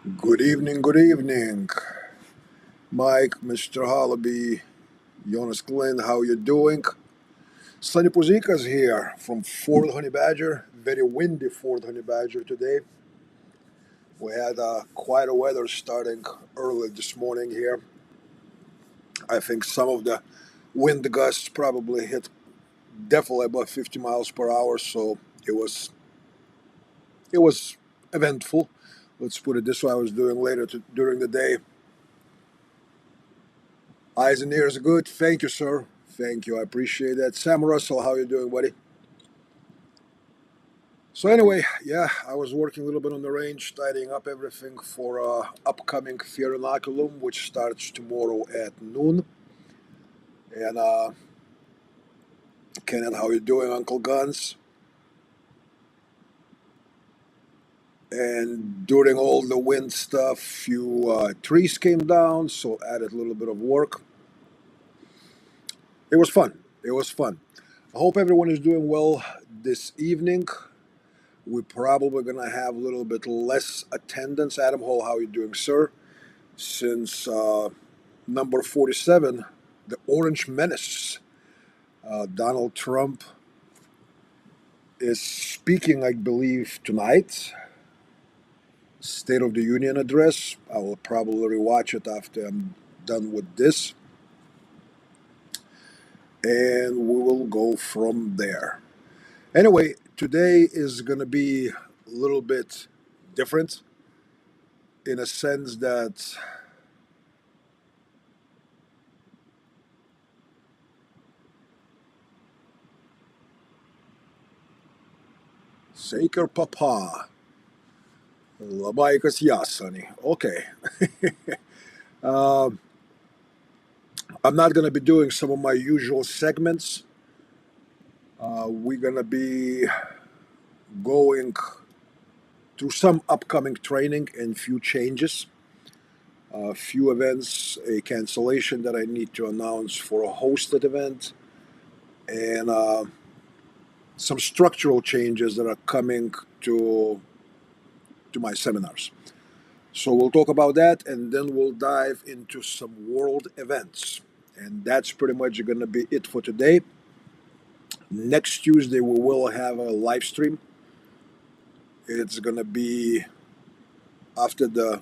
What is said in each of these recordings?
Good evening, good evening. Mike, Mr. Hollaby, Jonas Glenn, how you doing? Sonny Puzikas here from Fort Honey Badger. Very windy Fort Honey Badger today. We had quite a weather starting early this morning here. I think some of the wind gusts probably hit definitely above 50 miles per hour, so it was it was eventful. Let's put it this way. I was doing during the day. Eyes and ears are good. Thank you, sir. Thank you. I appreciate that. Sam Russell, how you doing, buddy? So anyway, yeah, I was working a little bit on the range, tidying up everything for upcoming Fear Inoculum, which starts tomorrow at noon. And Kenneth, how you doing, Uncle Guns? And during all the wind stuff, few trees came down, so added a little bit of work. It was fun. It was fun. I hope everyone is doing well this evening. We're probably gonna have a little bit less attendance. Adam Hall, how you doing, sir? Since number 47, the Orange Menace, Donald Trump is speaking, I believe, tonight. State of the Union address. I will probably rewatch it after I'm done with this, and we will go from there. Anyway, today is gonna be a little bit different in a sense that Saker Papa. Labaikas Yasani. Okay. Um I'm not going to be doing some of my usual segments. We're going to be going through some upcoming training and few changes, a few events, a cancellation that I need to announce for a hosted event, and some structural changes that are coming to to my seminars. So we'll talk about that, and then we'll dive into some world events. And that's pretty much going to be it for today. Next Tuesday, we will have a live stream. It's going to be after the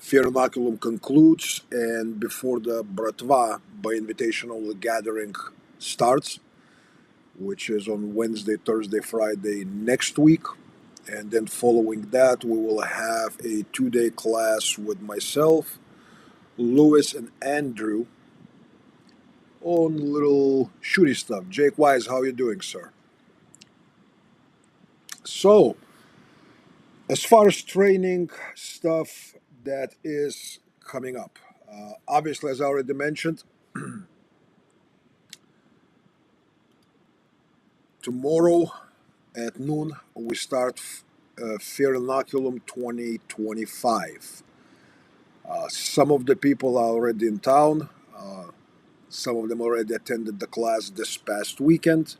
Fair Inoculum concludes and before the Bratva by invitational gathering starts, which is on Wednesday, Thursday, Friday next week. And then following that, we will have a 2 day class with myself, Lewis, and Andrew on little shooty stuff. Jake Wise, how you doing, sir? So, as far as training stuff that is coming up, obviously, as I already mentioned, tomorrow at noon we start Fair Inoculum 2025. Some of the people are already in town. Some of them already attended the class this past weekend.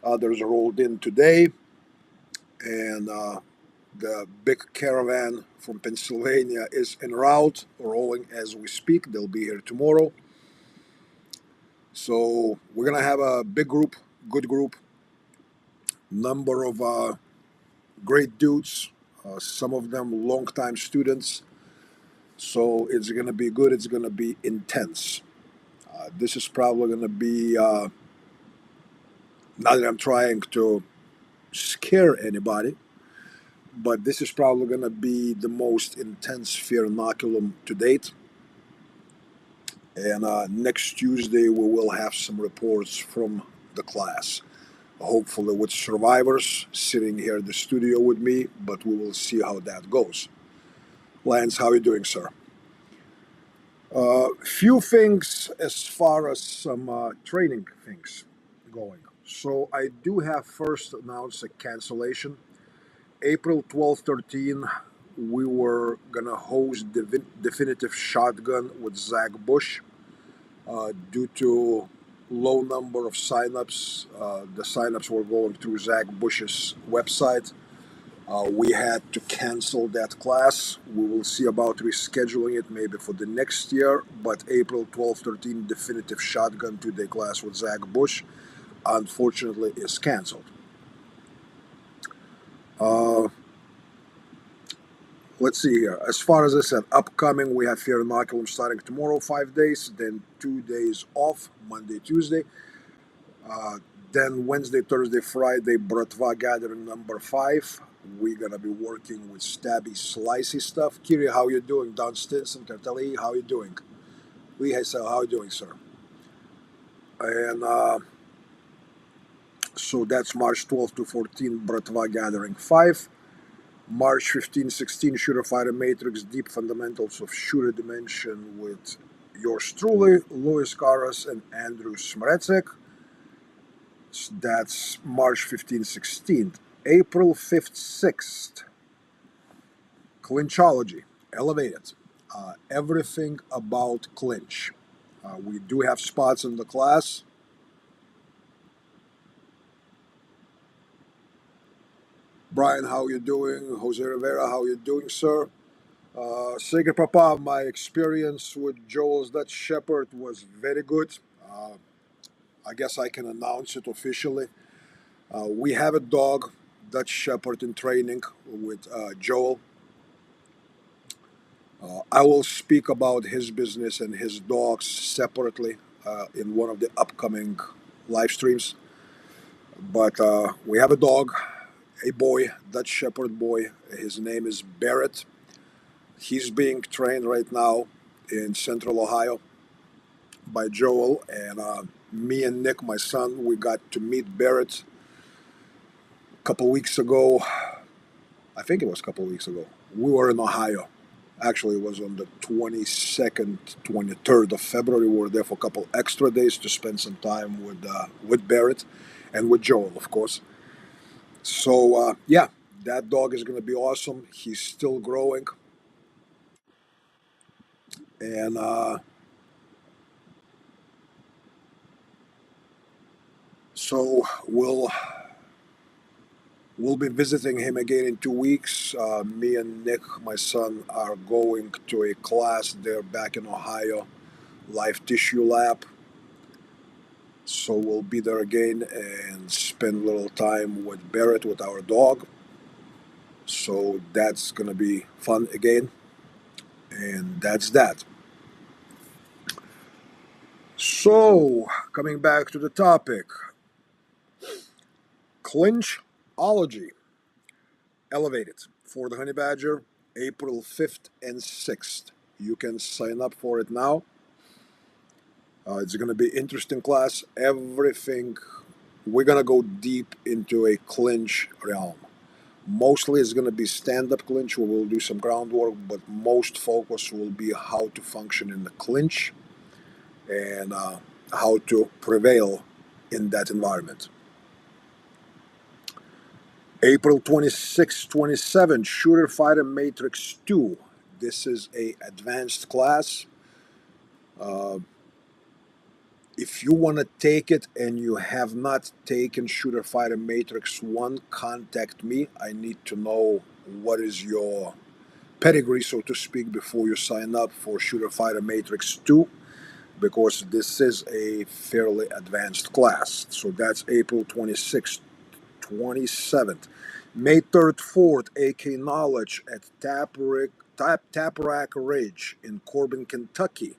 Others rolled in today, and the big caravan from Pennsylvania is en route, rolling as we speak. They'll be here tomorrow. So we're gonna have a big group, good group, number of great dudes. Some of them longtime students. So it's gonna be good. It's gonna be intense. This is probably gonna be not that I'm trying to scare anybody, but this is probably gonna be the most intense Fear Inoculum to date. And next Tuesday we will have some reports from the class, hopefully with survivors sitting here in the studio with me, but we will see how that goes. Lance, how are you doing, sir? Few things as far as some training things going. So I do have first announced a cancellation. April 12, 13, we were gonna host the definitive shotgun with Zach Bush. Due to low number of signups, the signups were going through Zach Bush's website. We had to cancel that class. We will see about rescheduling it maybe for the next year, but April 12-13 definitive shotgun 2-day class with Zach Bush unfortunately is canceled. Uh, let's see here. As far as I said, upcoming, we have fear inoculum starting tomorrow, 5 days, then 2 days off, Monday, Tuesday. Uh, then Wednesday, Thursday, Friday, Bratva gathering number 5. We're gonna be working with stabby, slicey stuff. Kiri, how you doing? Don Stinson, Kartali, how you doing? Lee Haysel, how you doing, sir? And so that's March 12 to 14, Bratva gathering 5. March 15-16, Shooter Fighter Matrix, Deep Fundamentals of Shooter Dimension with yours truly, Louis Caras and Andrew Smretsek. That's March 15-16th. April 5th, 6th, Clinchology, Elevated. Everything about clinch. We do have spots in the class. Brian, how you doing? Jose Rivera, how you doing, sir? Sacred Papa, my experience with Joel's Dutch Shepherd was very good. I guess I can announce it officially. We have a dog, Dutch Shepherd, in training with Joel. I will speak about his business and his dogs separately in one of the upcoming live streams. But we have a dog, a boy, Dutch Shepherd boy. His name is Barrett. He's being trained right now in Central Ohio by Joel. And me and Nick, my son, we got to meet Barrett a couple weeks ago. I think it was a couple weeks ago. We were in Ohio. Actually, it was on the 22nd, 23rd of February. We were there for a couple extra days to spend some time with Barrett and with Joel, of course. So, yeah, that dog is going to be awesome. He's still growing. And so we'll be visiting him again in 2 weeks. Me and Nick, my son, are going to a class there back in Ohio, Live Tissue Lab. So we'll be there again and spend a little time with Barrett, with our dog. So that's going to be fun again. And that's that. So, coming back to the topic, Clinchology, Elevated for the Honey Badger, April 5th and 6th. You can sign up for it now. It's going to be interesting class. Everything, we're going to go deep into a clinch realm. Mostly it's going to be stand-up clinch where we'll do some groundwork, but most focus will be how to function in the clinch and how to prevail in that environment. April 26, 27, Shooter Fighter Matrix 2. This is a advanced class. If you want to take it and you have not taken Shooter Fighter Matrix 1, contact me. I need to know what is your pedigree, so to speak, before you sign up for Shooter Fighter Matrix 2, because this is a fairly advanced class. So that's April 26th, 27th. May 3rd, 4th, AK Knowledge at Taprack Ridge in Corbin, Kentucky.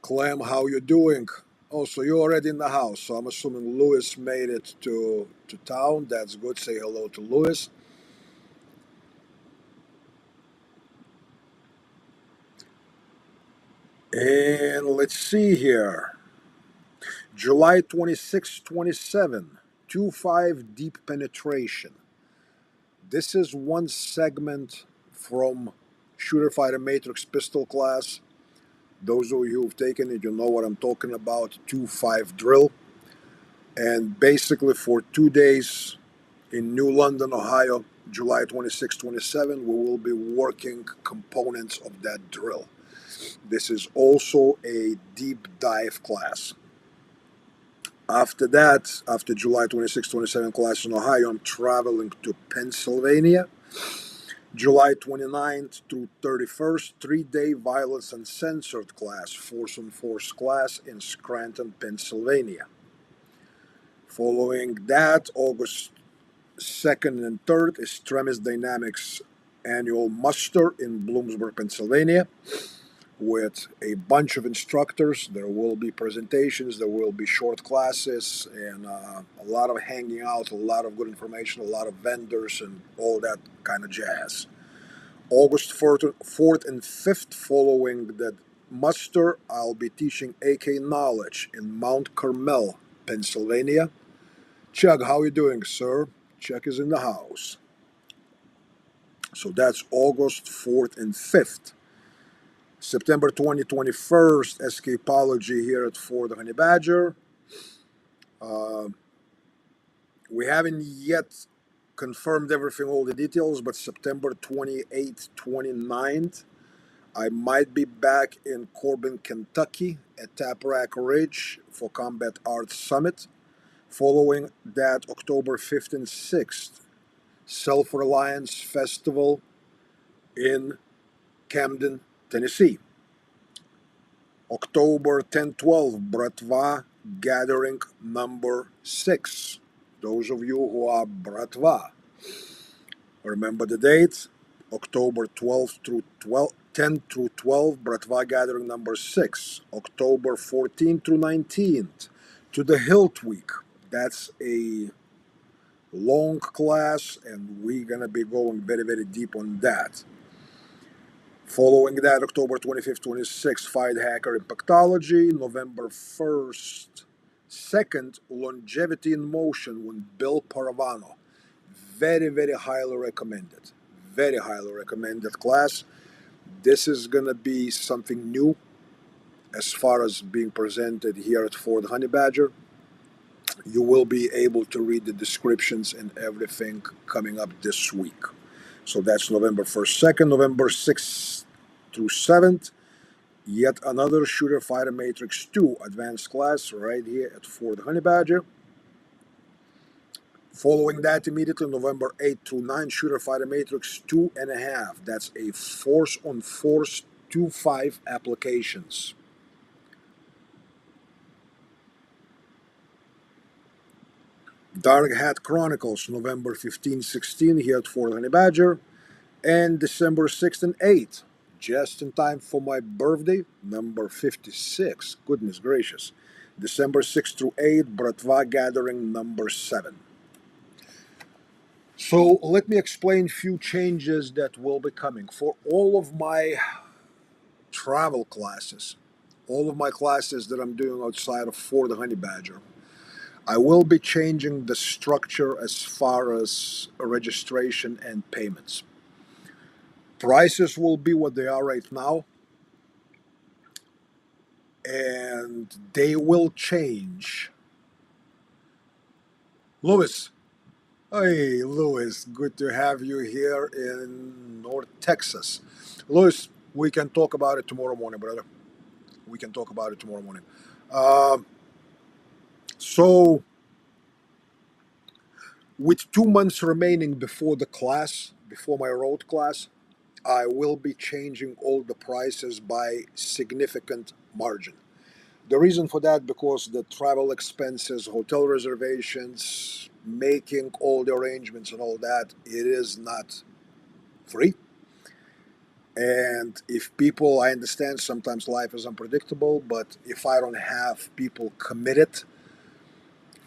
Clem, how you doing? Oh, so you're already in the house. So I'm assuming Lewis made it to town. That's good. Say hello to Lewis. And let's see here. July 26, 27, 2-5 Deep Penetration. This is one segment from Shooter Fighter Matrix Pistol class. Those of you who've taken it, you know what I'm talking about. 2-5 drill. And basically for 2 days in New London, Ohio, July 26, 27, we will be working components of that drill. This is also a deep dive class. After that, after July 26, 27 class in Ohio, I'm traveling to Pennsylvania. July 29th through 31st, 3-day violence uncensored class, force on force class in Scranton, Pennsylvania. Following that, August 2nd and 3rd, Extremis Dynamics annual muster in Bloomsburg, Pennsylvania, with a bunch of instructors. There will be presentations, there will be short classes, and a lot of hanging out, a lot of good information, a lot of vendors, and all that kind of jazz. August 4th and 5th, following that muster, I'll be teaching AK Knowledge in Mount Carmel, Pennsylvania. Chuck, how are you doing, sir? Chuck is in the house. So that's August 4th and 5th. September 21st, Escapology here at Fort Honey Badger. Uh, we haven't yet confirmed everything, all the details, but September 28th, 29th, I might be back in Corbin, Kentucky at Taprack Ridge for Combat Arts Summit. Following that, October 5th and 6th, Self-Reliance Festival in Camden, Tennessee. October 10-12, Bratva Gathering number 6. Those of you who are Bratva, remember the date, October 10 through 12, Bratva Gathering number 6. October 14th through 19th, to the Hilt Week. That's a long class, and we're going to be going very, very deep on that. Following that, October 25th, 26th, Fight Hacker Impactology. November 1st, 2nd, Longevity in Motion with Bill Paravano. Very, very highly recommended. Very highly recommended class. This is going to be something new as far as being presented here at Fort Honey Badger. You will be able to read the descriptions and everything coming up this week. So that's November 1st, 2nd, November 6th through 7th. Yet another Shooter Fighter Matrix 2 advanced class right here at Fort Honey Badger. Following that, immediately November 8th through 9th, Shooter Fighter Matrix 2.5. That's a Force on Force 2.5 applications. Dark Hat Chronicles, November 15-16 here at Fort Honey Badger. And December 6th and 8th, just in time for my birthday, number 56. Goodness gracious. December 6th through 8th, Bratva Gathering number 7. So let me explain a few changes that will be coming. For all of my travel classes, all of my classes that I'm doing outside of Fort Honey Badger, I will be changing the structure as far as registration and payments. Prices will be what they are right now, and they will change. Louis, hey Louis, good to have you here in North Texas. Louis, we can talk about it tomorrow morning, brother. We can talk about it tomorrow morning. Uh, so, with 2 months remaining before the class, before my road class, I will be changing all the prices by significant margin. The reason for that, because the travel expenses, hotel reservations, making all the arrangements and all that, it is not free. And if people, I understand sometimes life is unpredictable, but if I don't have people committed,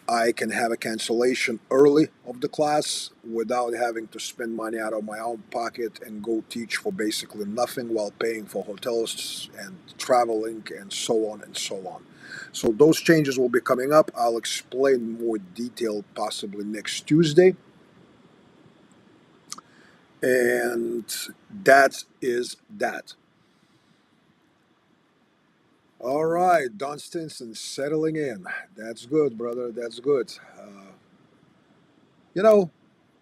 I can have a cancellation early of the class without having to spend money out of my own pocket and go teach for basically nothing while paying for hotels and traveling and so on and so on. So those changes will be coming up. I'll explain more detail possibly next Tuesday. And that is that. All right, Don Stinson settling in. That's good, brother. That's good. You know,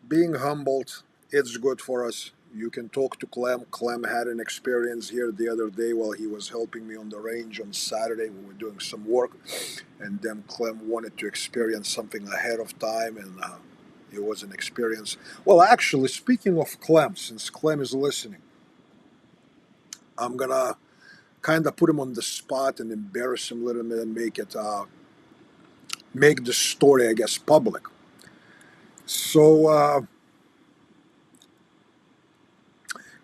being humbled, it's good for us. You can talk to Clem. Clem had an experience here the other day while he was helping me on the range on Saturday. We were doing some work, and then Clem wanted to experience something ahead of time, and it was an experience. Well, actually, speaking of Clem, since Clem is listening, I'm gonna kind of put him on the spot and embarrass him a little bit and make the story, I guess, public. So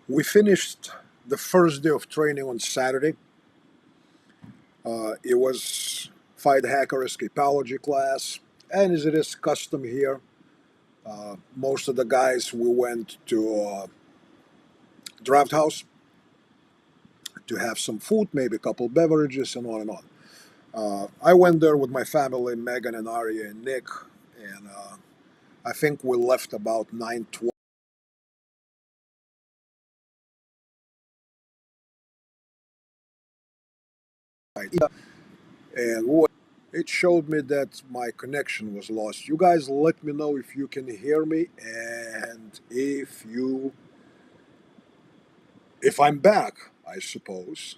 we finished the first day of training on Saturday. It was Fight Hacker Escapology class, and as it is custom here, most of the guys we went to Draft House to have some food, maybe a couple beverages, and on and on. I went there with my family, Megan and Arya and Nick, and I think we left about 9:20. And it showed me that my connection was lost. You guys let me know if you can hear me and if I'm back, I suppose.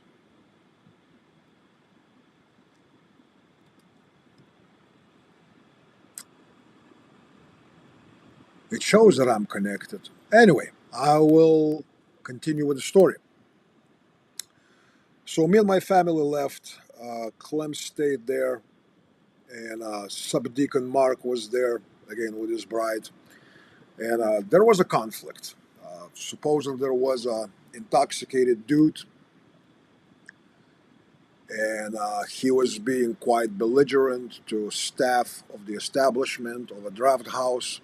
It shows that I'm connected. Anyway, I will continue with the story. So me and my family left. Clem stayed there, and Subdeacon Mark was there again with his bride. And there was a conflict. Supposedly there was a intoxicated dude, and he was being quite belligerent to staff of the establishment of a draft house.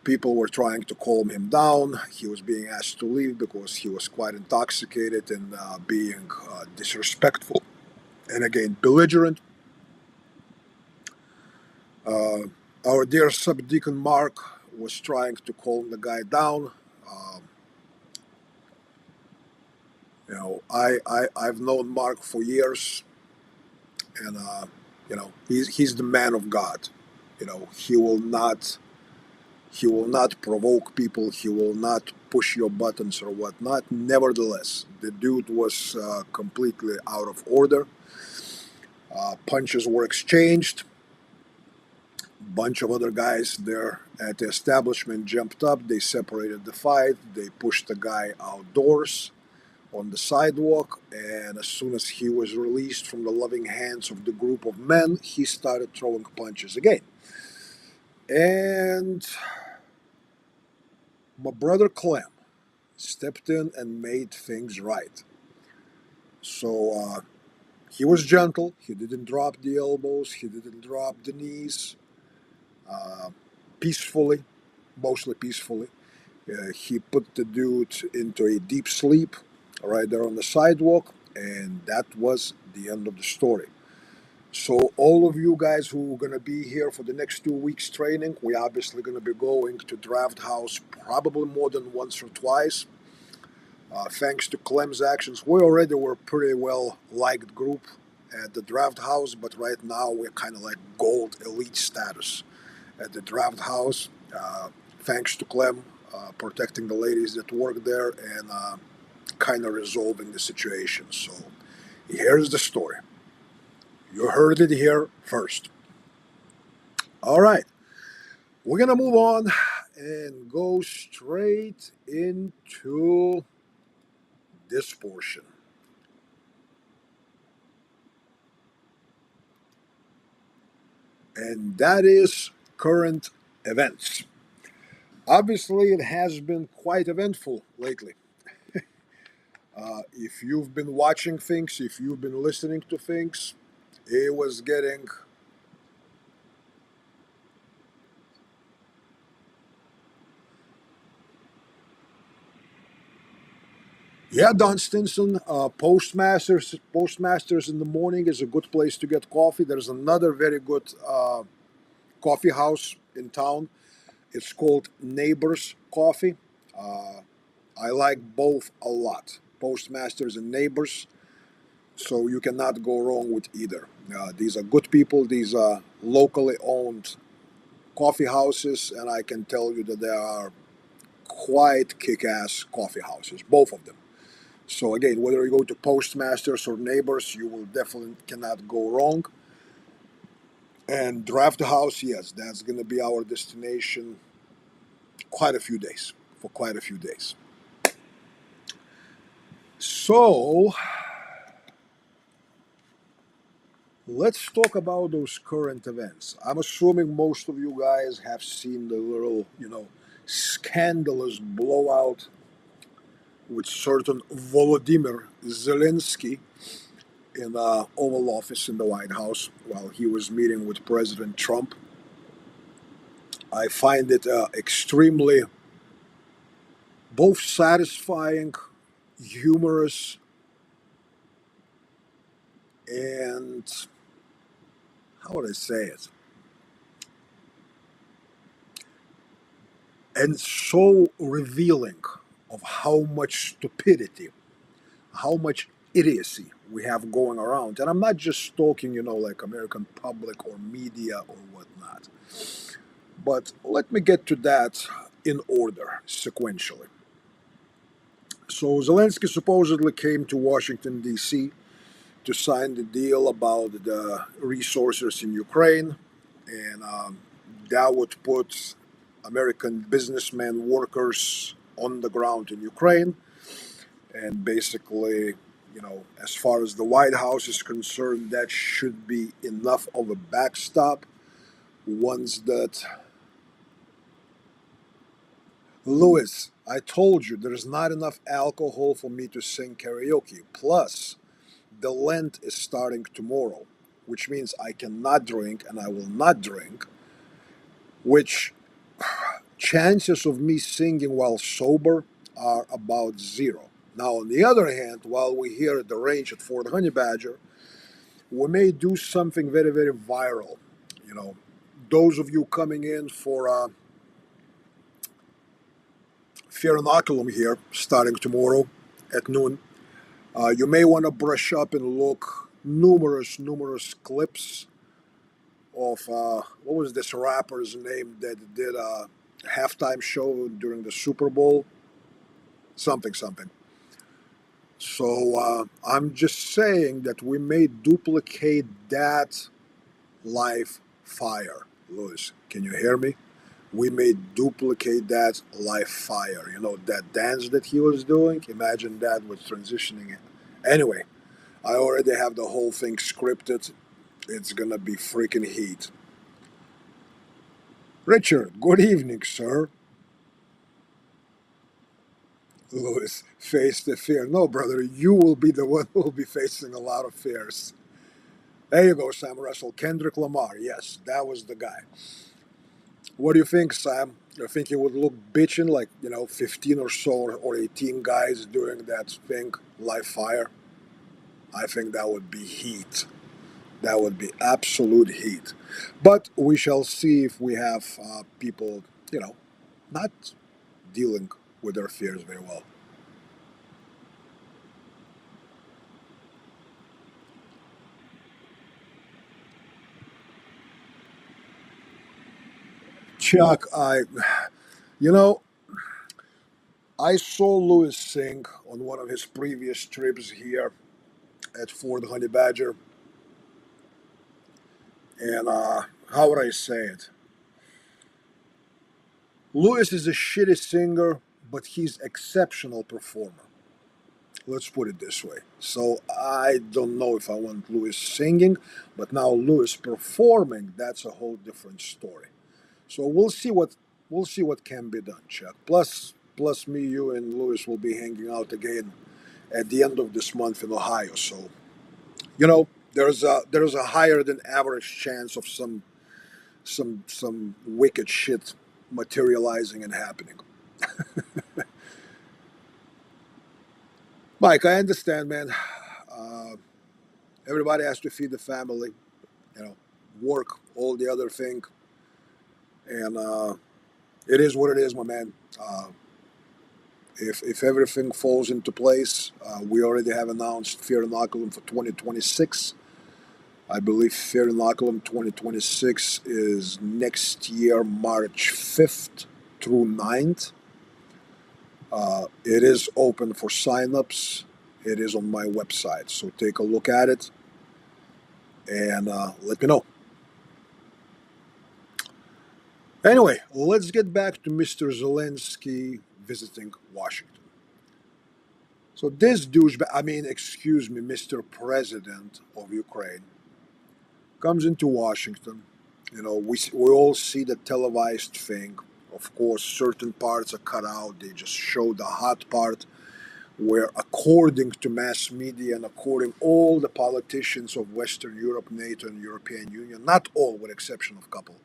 People were trying to calm him down. He was being asked to leave because he was quite intoxicated and being disrespectful and again belligerent. Uh, our dear subdeacon Mark was trying to calm the guy down. Um, I've known Mark for years, and he's the man of God. He will not provoke people. He will not push your buttons or whatnot. Nevertheless, the dude was completely out of order. Punches were exchanged. Bunch of other guys there at the establishment jumped up. They separated the fight. They pushed the guy outdoors on the sidewalk. And as soon as he was released from the loving hands of the group of men, he started throwing punches again. And my brother Clem stepped in and made things right. So he was gentle. He didn't drop the elbows. He didn't drop the knees. Uh, Peacefully, mostly peacefully. He put the dude into a deep sleep right there on the sidewalk, and that was the end of the story. So, all of you guys who are going to be here for the next 2 weeks training, we obviously going to be going to Draft House probably more than once or twice. Thanks to Clem's actions, we already were a pretty well liked group at the Draft House, but right now we're kind of like gold elite status at the Draft House. Thanks to Clem protecting the ladies that work there and kind of resolving the situation. So here's the story. You heard it here first. All right, we're gonna move on and go straight into this portion, and that is current events. Obviously, it has been quite eventful lately. If you've been watching things, if you've been listening to things, it was getting. Yeah, Don Stinson, Postmasters in the morning is a good place to get coffee. There's another very good coffee house in town. It's called Neighbors Coffee. Uh, I like both a lot, Postmasters and Neighbors. So you cannot go wrong with either. These are good people. These are locally owned coffee houses, and I can tell you that they are quite kick-ass coffee houses, both of them. So again, whether you go to Postmasters or Neighbors, you will definitely cannot go wrong. And Draft House, yes, that's going to be our destination quite a few days, for quite a few days. So let's talk about those current events. I'm assuming most of you guys have seen the little, scandalous blowout with certain Volodymyr Zelensky in the Oval Office in the White House while he was meeting with President Trump. I find it extremely both satisfying, humorous, and how would I say it? And so revealing of how much stupidity, how much idiocy we have going around. And I'm not just talking, like American public or media or whatnot. But let me get to that in order, sequentially. So Zelensky supposedly came to Washington, D.C. to sign the deal about the resources in Ukraine, and that would put American businessmen, workers on the ground in Ukraine. And basically, as far as the White House is concerned, that should be enough of a backstop once that. Louis, I told you there's not enough alcohol for me to sing karaoke. Plus, the Lent is starting tomorrow, which means I cannot drink and I will not drink, which chances of me singing while sober are about zero. Now, on the other hand, while we're here at the range at Fort Honey Badger, we may do something very, very viral. You know, those of you coming in for Fear Inoculum here, starting tomorrow at noon, you may want to brush up and look numerous clips of what was this rapper's name that did a halftime show during the Super Bowl? Something. So I'm just saying that we may duplicate that live fire. Louis, can you hear me? We may duplicate that live fire. That dance that he was doing? Imagine that with transitioning it. Anyway, I already have the whole thing scripted. It's gonna be freaking heat. Richard, good evening, sir. Louis, face the fear. No, brother, you will be the one who will be facing a lot of fears. There you go, Sam Russell. Kendrick Lamar. Yes, that was the guy. What do you think, Sam? You think he would look bitching like, 15 or so or 18 guys doing that thing, live fire? I think that would be heat. That would be absolute heat. But we shall see if we have people, not dealing with their fears very well. Chuck, you know, I saw Lewis sing on one of his previous trips here at Fort Honey Badger, and how would I say it? Lewis is a shitty singer, but he's exceptional performer. Let's put it this way. So I don't know if I want Lewis singing, but now Lewis performing, that's a whole different story. So we'll see what can be done, Chuck. Plus me, you, and Lewis will be hanging out again at the end of this month in Ohio. So there's a higher than average chance of some wicked shit materializing and happening. Mike, I understand, man. Uh, Everybody has to feed the family, you know, work, all the other thing, and it is what it is, my man. If everything falls into place, we already have announced Fear Inoculum for 2026. I believe Fear Inoculum 2026 is next year, March 5th through 9th. It is open for signups. It is on my website, so take a look at it and let me know. Anyway, let's get back to Mr. Zelensky visiting Washington. So this douchebag, excuse me, Mr. President of Ukraine, comes into Washington. We all see the televised thing. Of course, certain parts are cut out. They just show the hot part, where according to mass media and according all the politicians of Western Europe, NATO, and European Union, not all, with exception of a couple,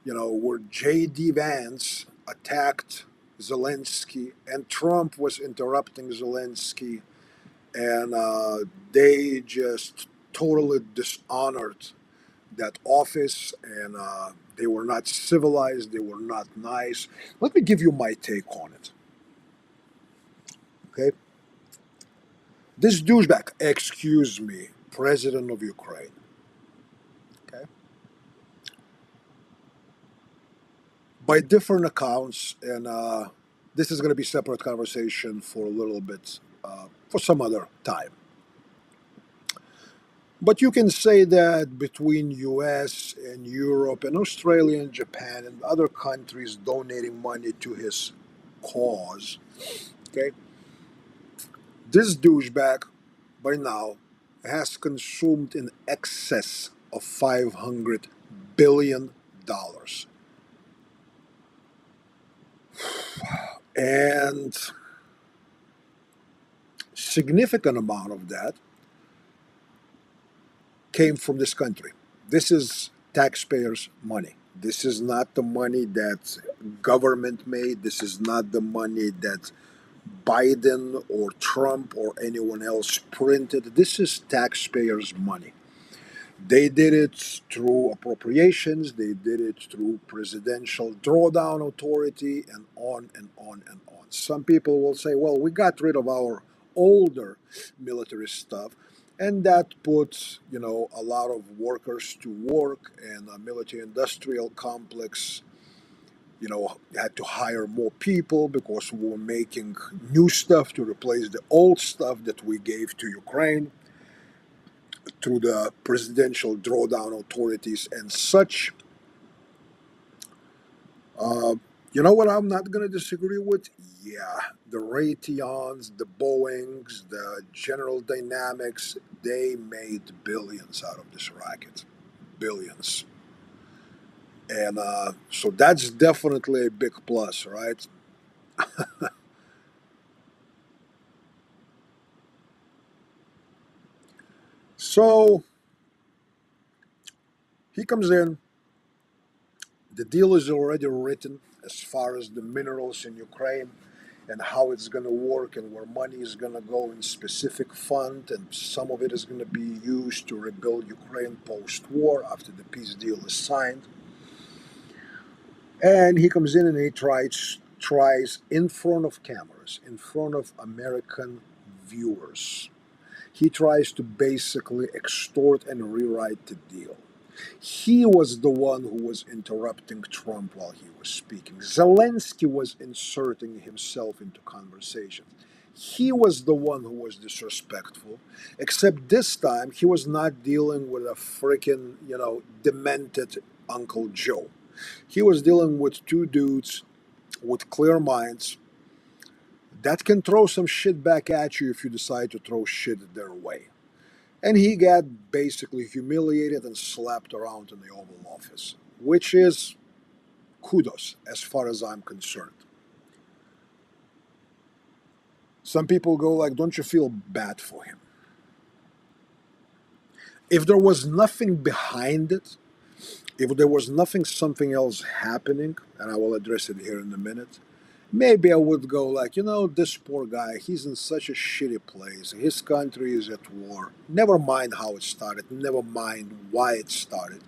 where J.D. Vance attacked Zelensky and Trump was interrupting Zelensky, and they just totally dishonored that office, and they were not civilized, they were not nice. Let me give you my take on it. Okay? This douchebag, excuse me, president of Ukraine, okay? By different accounts, and this is going to be separate conversation for a little bit, for some other time. But you can say that between US and Europe and Australia and Japan and other countries donating money to his cause, okay, this douchebag by now has consumed in excess of $500 billion. And significant amount of that came from this country. This is taxpayers' money. This is not the money that government made. This is not the money that Biden or Trump or anyone else printed. This is taxpayers' money. They did it through appropriations, they did it through presidential drawdown authority, and on and on and on. Some people will say, well, we got rid of our older military stuff, and that puts, a lot of workers to work, and a military industrial complex, had to hire more people because we were making new stuff to replace the old stuff that we gave to Ukraine through the presidential drawdown authorities and such. Uh, you know what I'm not going to disagree with? Yeah, the Raytheons, the Boeings, the General Dynamics, they made billions out of this racket. Billions. And so that's definitely a big plus, right? So he comes in. The deal is already written as far as the minerals in Ukraine and how it's going to work and where money is going to go in specific fund, and some of it is going to be used to rebuild Ukraine post-war after the peace deal is signed. And he comes in and he tries in front of cameras, in front of American viewers. He tries to basically extort and rewrite the deal. He was the one who was interrupting Trump while he was speaking. Zelensky was inserting himself into conversations. He was the one who was disrespectful, except this time he was not dealing with a freaking, demented Uncle Joe. He was dealing with two dudes with clear minds that can throw some shit back at you if you decide to throw shit their way. And he got basically humiliated and slapped around in the Oval Office, which is kudos as far as I'm concerned. Some people go like, don't you feel bad for him? If there was nothing behind it, if there was something else happening, and I will address it here in a minute, maybe I would go like, this poor guy, he's in such a shitty place. His country is at war. Never mind how it started. Never mind why it started.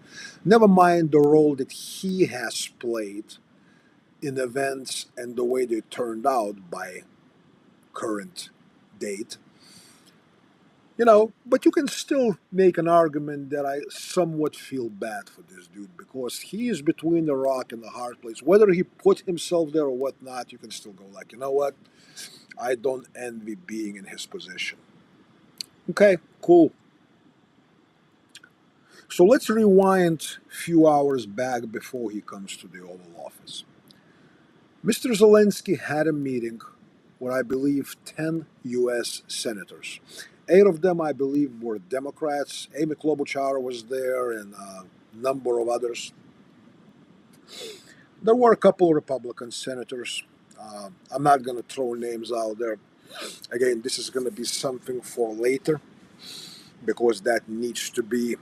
Never mind the role that he has played in events and the way they turned out by current date. But you can still make an argument that I somewhat feel bad for this dude because he is between the rock and the hard place. Whether he put himself there or whatnot, you can still go like, you know what? I don't envy being in his position. Okay, cool. So let's rewind a few hours back before he comes to the Oval Office. Mr. Zelensky had a meeting with, I believe, 10 U.S. senators. 8 of them, I believe, were Democrats. Amy Klobuchar was there and a number of others. There were a couple of Republican senators. I'm not going to throw names out there. Again, this is going to be something for later because that needs to be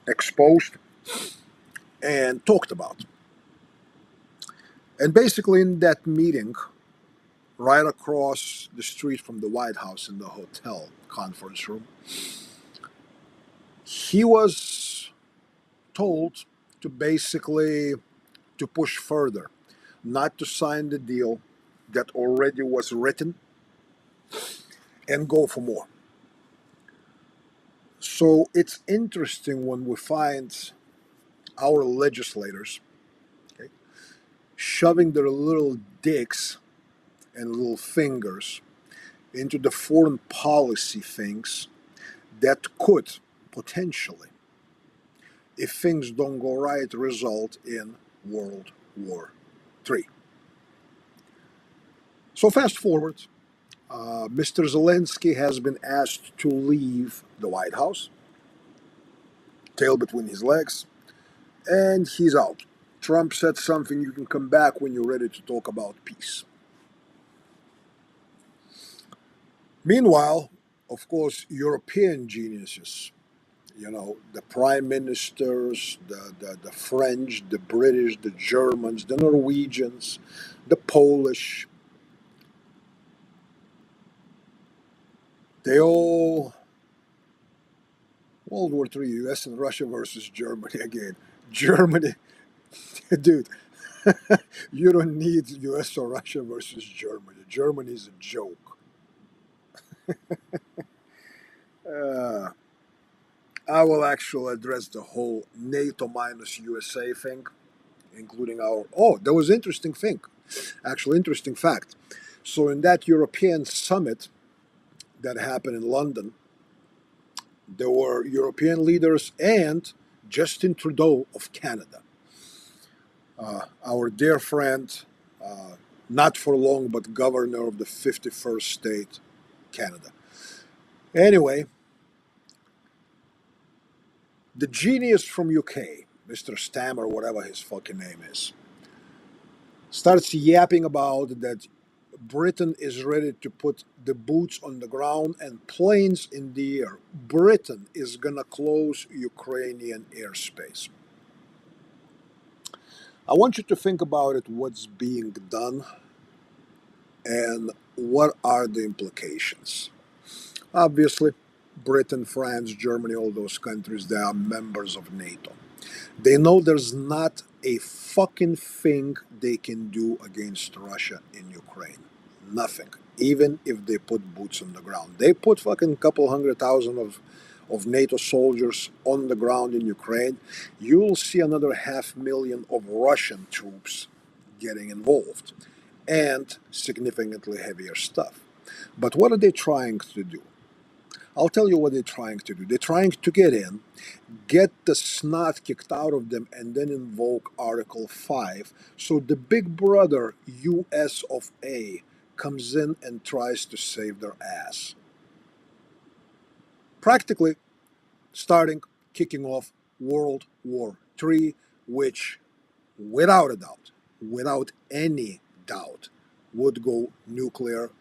exposed and talked about. And basically, in that meeting, right across the street from the White House in the hotel conference room, he was told to basically to push further, not to sign the deal that already was written and go for more. So it's interesting when we find our legislators, okay, shoving their little dicks and little fingers into the foreign policy things that could potentially, if things don't go right, result in World War III. So fast forward, Mr. Zelensky has been asked to leave the White House, tail between his legs, and he's out. Trump said something, you can come back when you're ready to talk about peace. Meanwhile, of course, European geniuses, the prime ministers, the French, the British, the Germans, the Norwegians, the Polish, they all, World War III, US and Russia versus Germany again. Germany, dude, you don't need US or Russia versus Germany. Germany is a joke. Uh, I will actually address the whole NATO minus USA thing, including our. Oh, there was interesting thing, actually interesting fact. So in that European summit that happened in London, there were European leaders and Justin Trudeau of Canada, our dear friend, not for long, but governor of the 51st state, Canada. Anyway, the genius from UK, Mr. Stammer, whatever his fucking name is, starts yapping about that Britain is ready to put the boots on the ground and planes in the air. Britain is gonna close Ukrainian airspace. I want you to think about it, what's being done and what are the implications. Obviously, Britain, France, Germany, all those countries, they are members of NATO. They know there's not a fucking thing they can do against Russia in Ukraine. Nothing. Even if they put boots on the ground. They put fucking couple 100,000 of NATO soldiers on the ground in Ukraine. You'll see another 500,000 of Russian troops getting involved. And significantly heavier stuff. But what are they trying to do? I'll tell you what they're trying to do. They're trying to get in, get the snot kicked out of them, and then invoke Article 5. So the big brother, US of A, comes in and tries to save their ass. Practically kicking off World War III, which, without a doubt, without any doubt, would go nuclear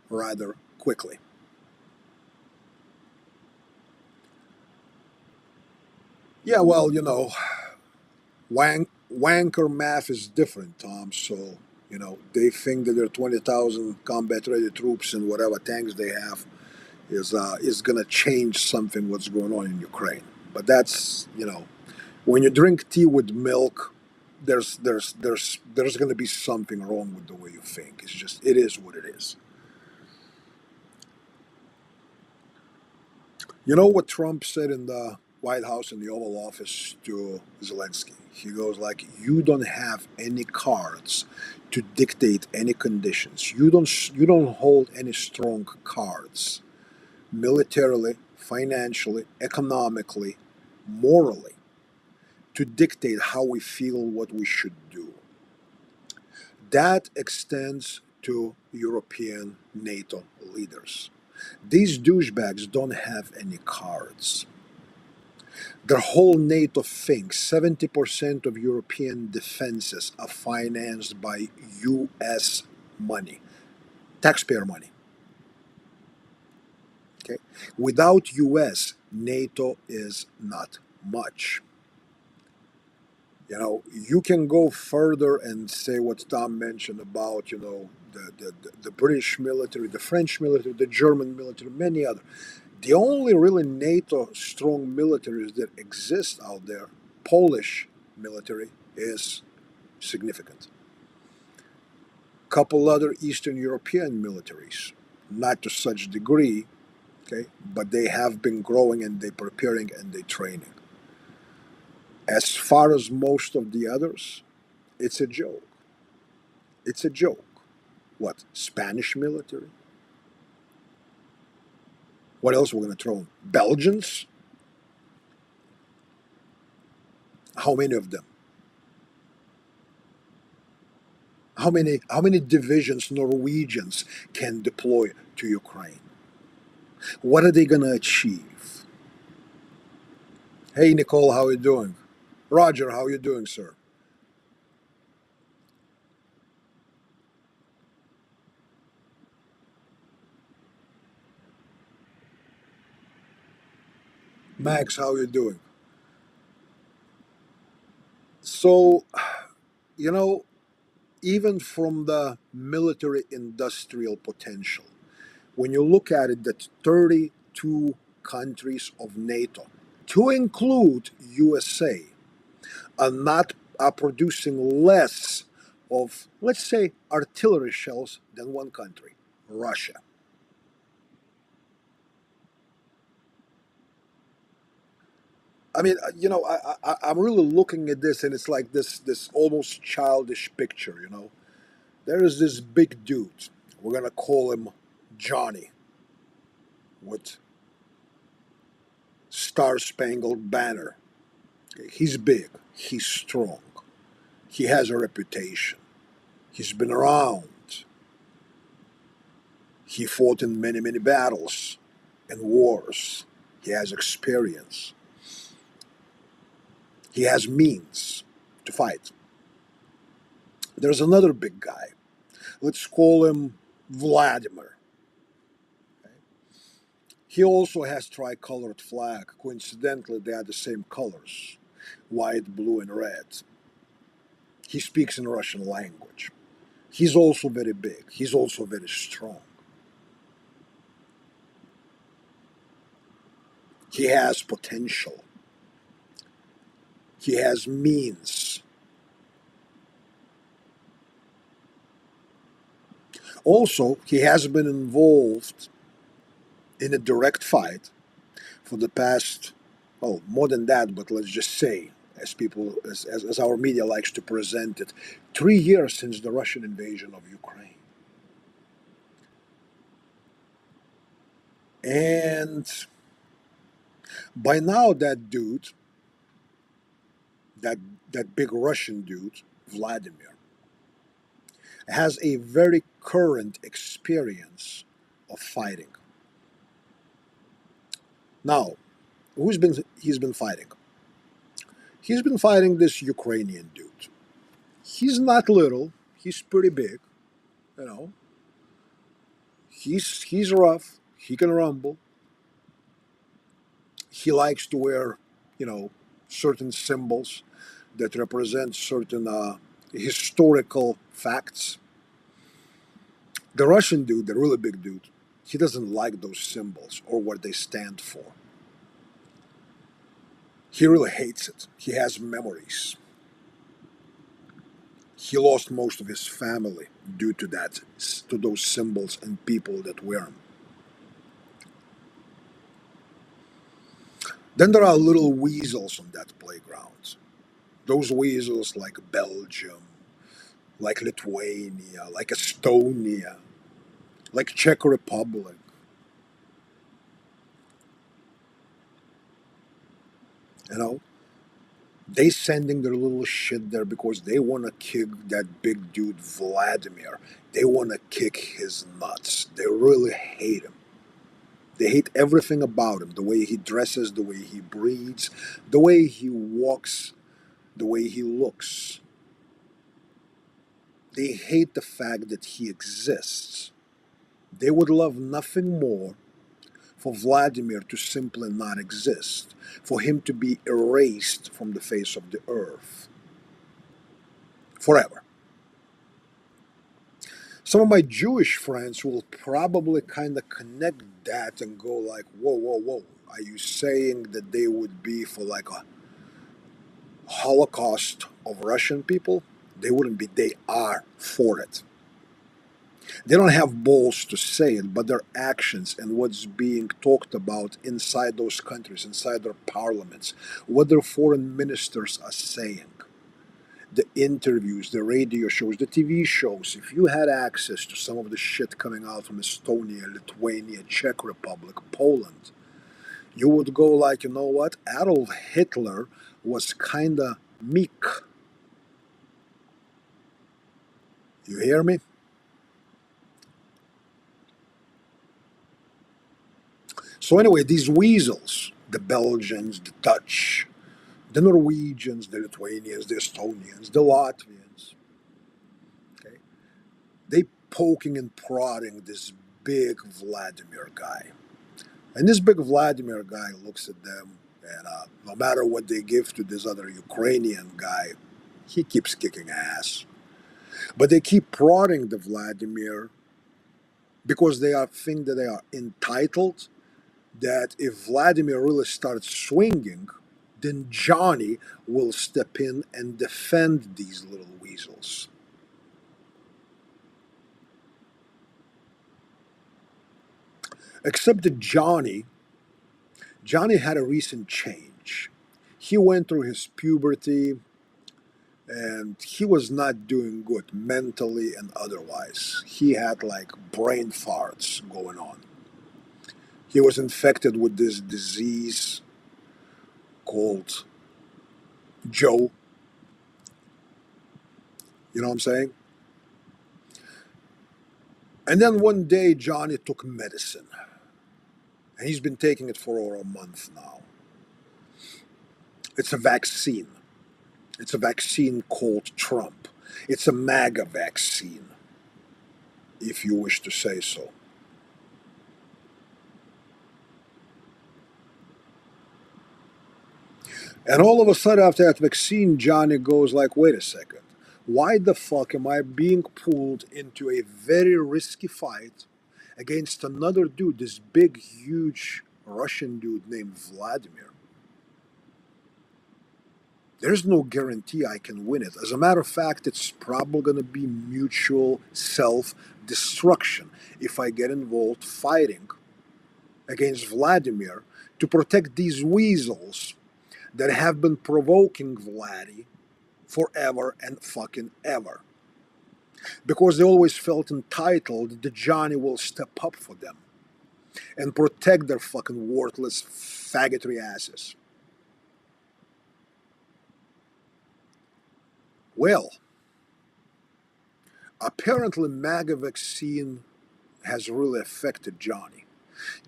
rather quickly. Yeah, well, wanker math is different, Tom. So, they think that their 20,000 combat-ready troops and whatever tanks they have is gonna change something what's going on in Ukraine. But that's when you drink tea with milk, there's gonna be something wrong with the way you think. It is what it is. You know what Trump said in the White House in the Oval Office to Zelensky? He goes like, "You don't have any cards to dictate any conditions. You don't hold any strong cards, militarily, financially, economically, morally, to dictate how we feel what we should do." That extends to European NATO leaders. These douchebags don't have any cards. Their whole NATO thinks 70% of European defenses are financed by US money, taxpayer money. Okay? Without US, NATO is not much. You can go further and say what Tom mentioned about, the British military, the French military, the German military, many other. The only really NATO strong militaries that exist out there, Polish military, is significant. Couple other Eastern European militaries, not to such degree, okay, but they have been growing and they preparing and they training. As far as most of the others, it's a joke. It's a joke. What? Spanish military? What else we're going to throw in? Belgians? How many of them? How many divisions Norwegians can deploy to Ukraine? What are they going to achieve? Hey, Nicole, how are you doing? Roger, how are you doing, sir? Max, how are you doing? So, you know, even from the military industrial potential, when you look at it, that 32 countries of NATO, to include USA, are producing less of, let's say, artillery shells than one country, Russia. I mean, I'm really looking at this, and it's like this almost childish picture. There is this big dude. We're gonna call him Johnny, with Star Spangled Banner. Okay, he's big. He's strong. He has a reputation. He's been around. He fought in many, many battles and wars. He has experience. He has means to fight. There's another big guy. Let's call him Vladimir. He also has tricolored flag. Coincidentally, they are the same colors: white, blue, and red. He speaks in Russian language. He's also very big. He's also very strong. He has potential. He has means. Also, he has been involved in a direct fight for the past, oh, more than that, but let's just say, as our media likes to present it, 3 years since the Russian invasion of Ukraine. And by now, that dude, that that big Russian dude, Vladimir, has a very current experience of fighting. Now, he's been fighting? He's been fighting this Ukrainian dude. He's not little. He's pretty big. You know, he's rough. He can rumble. He likes to wear, certain symbols that represent certain historical facts. The Russian dude, the really big dude, he doesn't like those symbols or what they stand for. He really hates it. He has memories. He lost most of his family due to that, to those symbols and people that wear them. Then there are little weasels on that playground. Those weasels like Belgium, like Lithuania, like Estonia, like Czech Republic. You know, they sending their little shit there because they want to kick that big dude Vladimir. They want to kick his nuts. They really hate him. They hate everything about him, the way he dresses, the way he breathes, the way he walks, the way he looks. They hate the fact that he exists. They would love nothing more for Vladimir to simply not exist, for him to be erased from the face of the earth forever. Some of my Jewish friends will probably kind of connect that and go like, whoa, whoa, whoa. Are you saying that they would be for like a Holocaust of Russian people? They wouldn't be. They are for it. They don't have balls to say it, but their actions and what's being talked about inside those countries, inside their parliaments, what their foreign ministers are saying, the interviews, the radio shows, the TV shows. If you had access to some of the shit coming out from Estonia, Lithuania, Czech Republic, Poland, you would go like, you know what? Adolf Hitler was kinda meek. You hear me? So anyway, these weasels, the Belgians, the Dutch, the Norwegians, the Lithuanians, the Estonians, the Latvians, okay, they poking and prodding this big Vladimir guy. And this big Vladimir guy looks at them, and no matter what they give to this other Ukrainian guy, he keeps kicking ass. But they keep prodding the Vladimir because they are think that they are entitled, that if Vladimir really starts swinging, then Johnny will step in and defend these little weasels. Except that Johnny had a recent change. He went through his puberty and he was not doing good mentally and otherwise. He had like brain farts going on. He was infected with this disease called Joe. You know what I'm saying? And then one day Johnny took medicine. And he's been taking it for over a month now. It's a vaccine. It's a vaccine called Trump. It's a MAGA vaccine, if you wish to say so. And all of a sudden, after that vaccine, Johnny goes like, wait a second. Why the fuck am I being pulled into a very risky fight against another dude, this big, huge Russian dude named Vladimir? There's no guarantee I can win it. As a matter of fact, it's probably going to be mutual self destruction if I get involved fighting against Vladimir to protect these weasels that have been provoking Vladdy forever and fucking ever. Because they always felt entitled that Johnny will step up for them and protect their fucking worthless faggotry asses. Well, apparently MAGA vaccine has really affected Johnny.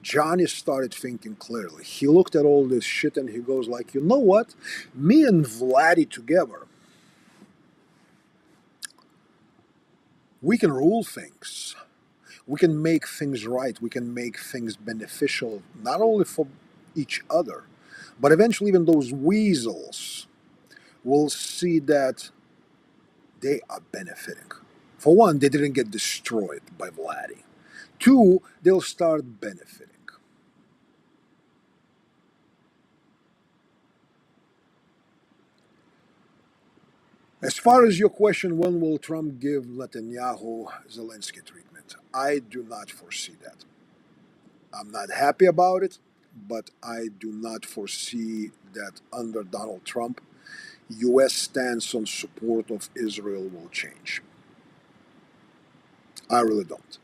Johnny started thinking clearly. He looked at all this shit and he goes like, you know what? Me and Vladdy together, we can rule things. We can make things right. We can make things beneficial, not only for each other, but eventually even those weasels will see that they are benefiting. For one, they didn't get destroyed by Vladdy. Two, they'll start benefiting. As far as your question, when will Trump give Netanyahu Zelensky treatment? I do not foresee that. I'm not happy about it. but I do not foresee that under Donald Trump, U.S. stance on support of Israel will change. I really don't.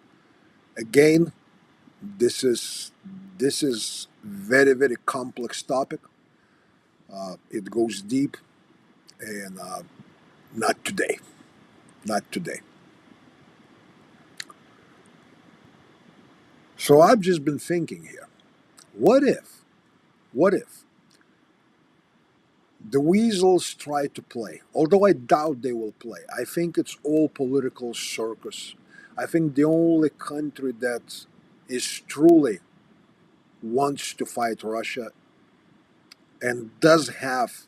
Again, this is this is very very complex topic. It goes deep, and not today. Not today. So I've just been thinking here. What if? What if the weasels try to play? Although I doubt they will play. I think it's all political circus. I think the only country that is truly wants to fight Russia and does have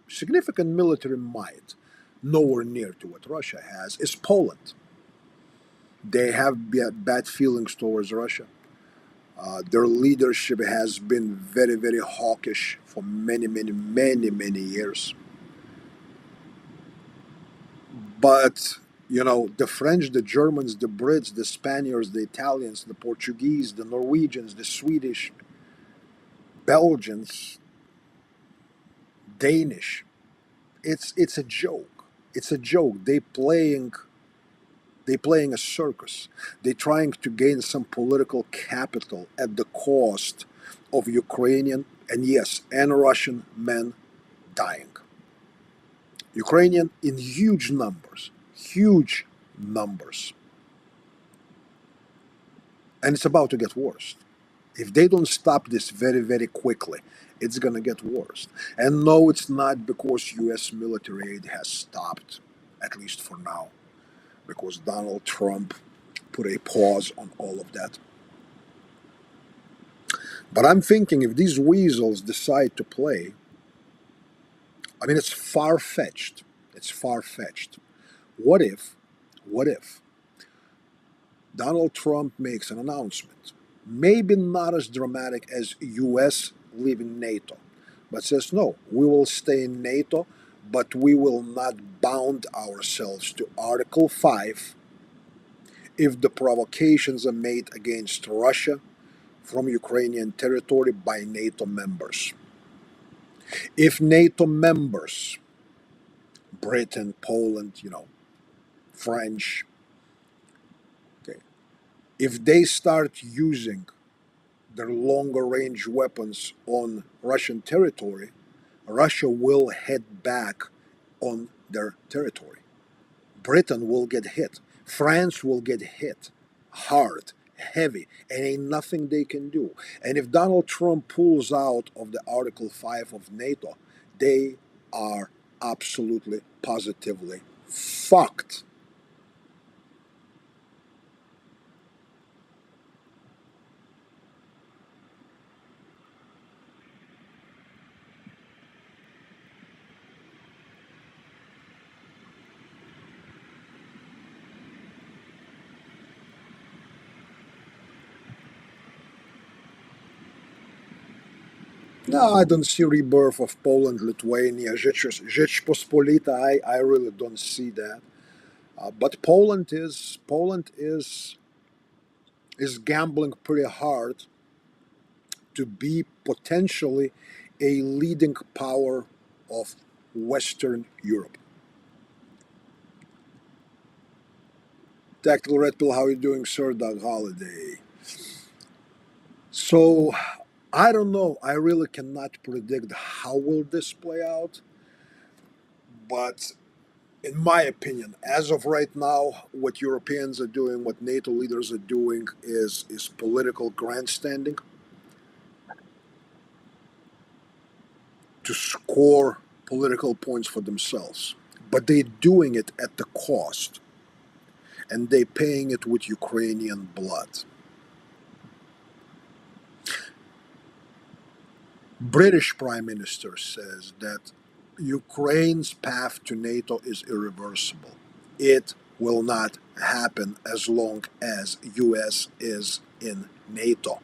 significant military might, nowhere near to what Russia has, is Poland. They have bad feelings towards Russia. Their leadership has been very, very hawkish for many, many, many, many years. But, the French, the Germans, the Brits, the Spaniards, the Italians, the Portuguese, the Norwegians, the Swedish, Belgians, Danish, it's a joke. It's a joke. They playing a circus. They're trying to gain some political capital at the cost of Ukrainian and yes, and Russian men dying. Ukrainian in huge numbers. And it's about to get worse. If they don't stop this very, very quickly, it's going to get worse. And no, it's not because U.S. military aid has stopped, at least for now, because Donald Trump put a pause on all of that. But I'm thinking if these weasels decide to play, I mean, it's far fetched. It's far fetched. What if Donald Trump makes an announcement, maybe not as dramatic as U.S. leaving NATO, but says, no, we will stay in NATO, but we will not bound ourselves to Article 5 if the provocations are made against Russia from Ukrainian territory by NATO members. If NATO members, Britain, Poland, French, okay, if they start using their longer range weapons on Russian territory, Russia will head back on their territory. Britain will get hit. France will get hit hard, heavy, and ain't nothing they can do. And if Donald Trump pulls out of the Article 5 of NATO, they are absolutely, positively fucked. No, I don't see rebirth of Poland, Lithuania, Rzeczpospolita. I really don't see that. But Poland is gambling pretty hard to be potentially a leading power of Western Europe. Tactical Red Pill, how are you doing, Sir Doug Holiday? So I don't know. I really cannot predict how will this play out. But in my opinion, as of right now, what Europeans are doing, what NATO leaders are doing, is political grandstanding to score political points for themselves. But they're doing it at the cost, and they're paying it with Ukrainian blood. British Prime Minister says that Ukraine's path to NATO is irreversible. It will not happen as long as US is in NATO.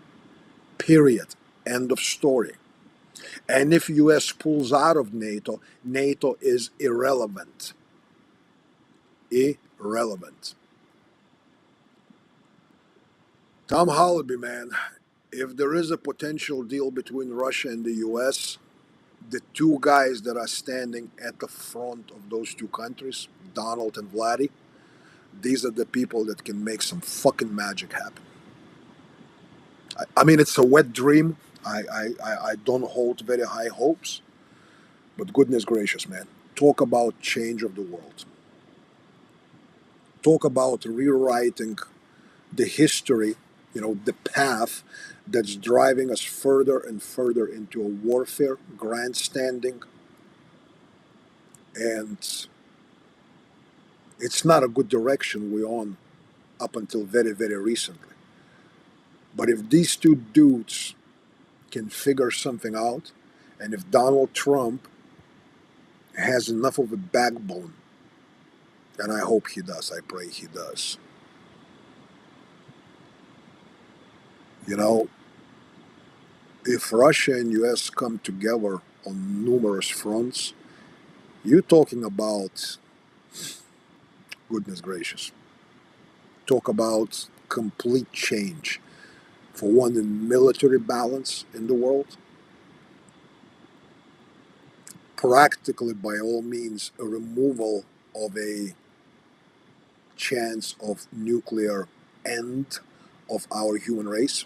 Period. End of story. And if US pulls out of NATO, NATO is irrelevant. Irrelevant. Tom Hollaby, man, If there is a potential deal between Russia and the US, the two guys that are standing at the front of those two countries, Donald and Vladdy, these are the people that can make some fucking magic happen. I mean, it's a wet dream. I don't hold very high hopes, but goodness gracious, man. Talk about change of the world. Talk about rewriting the history, the path that's driving us further and further into a warfare, grandstanding, and it's not a good direction we're on up until very, very recently. But if these two dudes can figure something out, and if Donald Trump has enough of a backbone, and I hope he does, I pray he does, you know, if Russia and US come together on numerous fronts, you're talking about, goodness gracious, talk about complete change. For one, in military balance in the world, practically by all means a removal of a chance of nuclear end of our human race.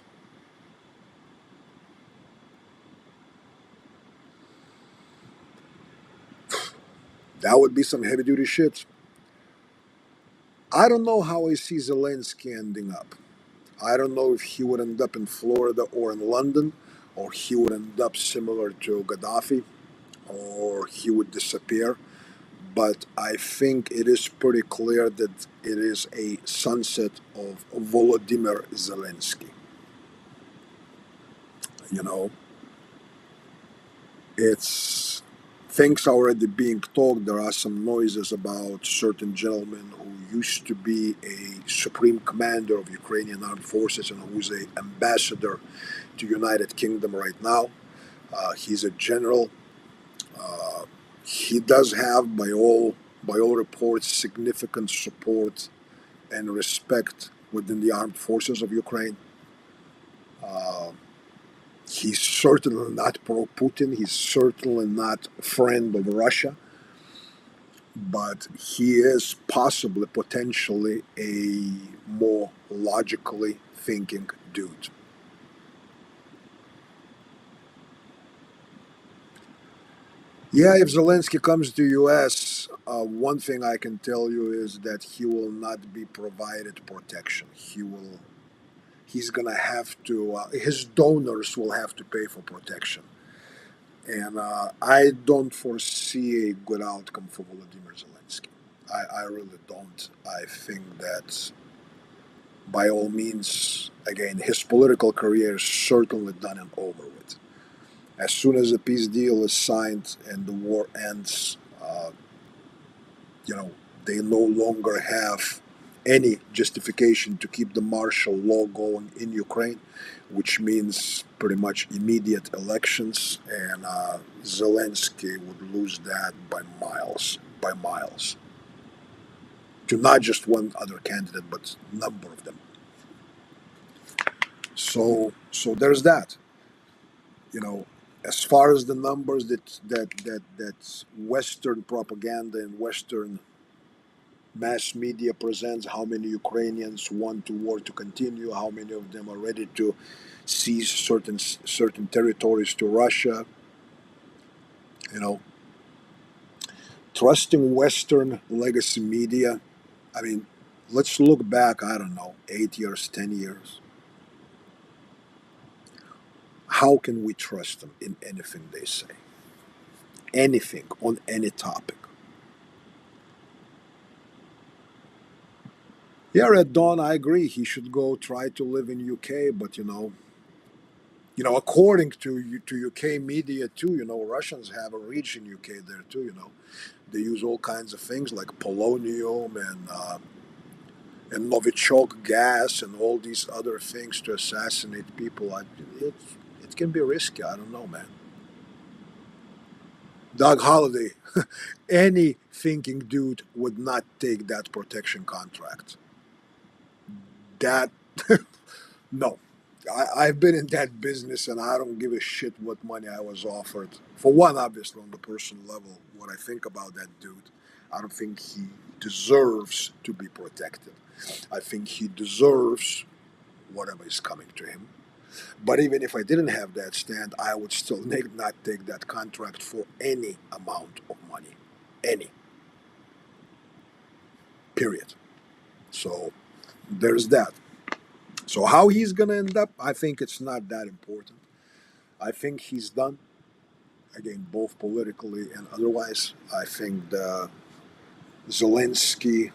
That would be some heavy duty shit. I don't know how I see Zelensky ending up. I don't know if he would end up in Florida or in London, or he would end up similar to Gaddafi, or he would disappear. But I think it is pretty clear that it is a sunset of Volodymyr Zelensky. You know, it's things already being talked. There are some noises about certain gentlemen who used to be a supreme commander of Ukrainian armed forces and who's a ambassador to United Kingdom right now. He's a general. Uh, he does have, by all reports, significant support and respect within the armed forces of Ukraine. Uh, he's certainly not pro-Putin. He's certainly not a friend of Russia, but he is possibly, potentially, a more logically thinking dude. Yeah, if Zelensky comes to U.S., one thing I can tell you is that he will not be provided protection. He's gonna have to. His donors will have to pay for protection, and I don't foresee a good outcome for Volodymyr Zelensky. I really don't. I think that by all means, again, his political career is certainly done and over with. As soon as a peace deal is signed and the war ends, you know, they no longer have any justification to keep the martial law going in Ukraine, which means pretty much immediate elections, and Zelensky would lose that by miles, to not just one other candidate, but a number of them. So there's that. You know, as far as the numbers that Western propaganda and Western mass media presents, how many Ukrainians want the war to continue, how many of them are ready to seize certain territories to Russia. You know, trusting Western legacy media. I mean, let's look back. I don't know, 8 years, 10 years. How can we trust them in anything they say? Anything on any topic. Yeah, Red Dawn, I agree. He should go try to live in UK, but according to UK media too, Russians have a reach in UK there too. They use all kinds of things like polonium and Novichok gas and all these other things to assassinate people. It can be risky. I don't know, man. Doug Holliday, any thinking dude would not take that protection contract. That no. I've been in that business, and I don't give a shit what money I was offered. For one, obviously, on the personal level, what I think about that dude, I don't think he deserves to be protected. I think he deserves whatever is coming to him. But even if I didn't have that stand, I would still not take that contract for any amount of money. Any. Period. So there's that. So how he's going to end up, I think it's not that important. I think he's done, again, both politically and otherwise. I think Zelensky,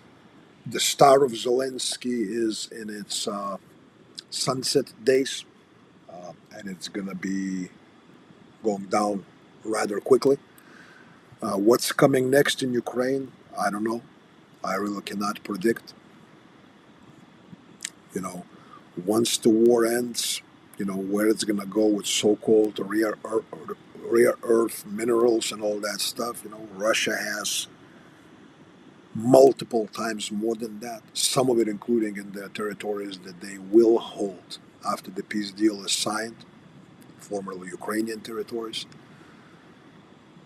the star of Zelensky is in its sunset days, and it's going to be going down rather quickly. What's coming next in Ukraine? I don't know. I really cannot predict. You know, once the war ends, where it's going to go with so-called rare earth minerals and all that stuff. Russia has multiple times more than that, some of it including in the territories that they will hold after the peace deal is signed, formerly Ukrainian territories.